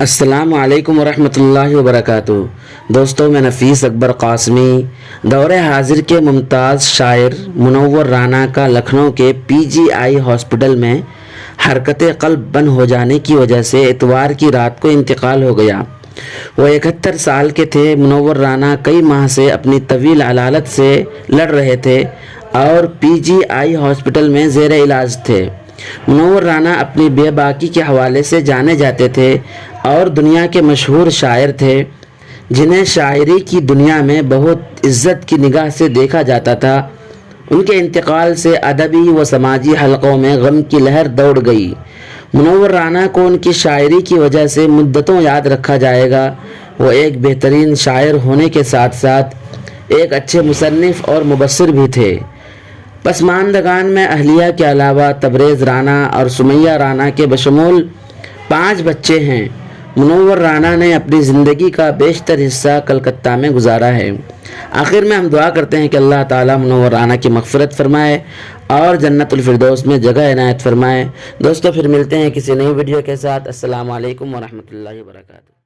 السلام علیکم ورحمۃ اللہ وبرکاتہ۔ دوستو، میں نفیس اکبر قاسمی دور حاضر کے ممتاز شاعر منور رانا کا لکھنؤ کے پی جی آئی ہاسپٹل میں حرکت قلب بند ہو جانے کی وجہ سے اتوار کی رات کو انتقال ہو گیا۔ وہ 71 سال کے تھے۔ منور رانا کئی ماہ سے اپنی طویل علالت سے لڑ رہے تھے اور پی جی آئی ہاسپٹل میں زیر علاج تھے۔ منور رانا اپنی بے باکی کے حوالے سے جانے جاتے تھے اور دنیا کے مشہور شاعر تھے جنہیں شاعری کی دنیا میں بہت عزت کی نگاہ سے دیکھا جاتا تھا۔ ان کے انتقال سے ادبی و سماجی حلقوں میں غم کی لہر دوڑ گئی۔ منور رانا کو ان کی شاعری کی وجہ سے مدتوں یاد رکھا جائے گا۔ وہ ایک بہترین شاعر ہونے کے ساتھ ساتھ ایک اچھے مصنف اور مبصر بھی تھے۔ پسماندگان میں اہلیہ کے علاوہ تبریز رانا اور سمیہ رانا کے بشمول 5 بچے ہیں۔ منور رانا نے اپنی زندگی کا بیشتر حصہ کلکتہ میں گزارا ہے۔ آخر میں ہم دعا کرتے ہیں کہ اللہ تعالیٰ منور رانا کی مغفرت فرمائے اور جنت الفردوس میں جگہ عنایت فرمائے۔ دوستو، پھر ملتے ہیں کسی نئی ویڈیو کے ساتھ۔ السلام علیکم ورحمۃ اللہ وبرکاتہ۔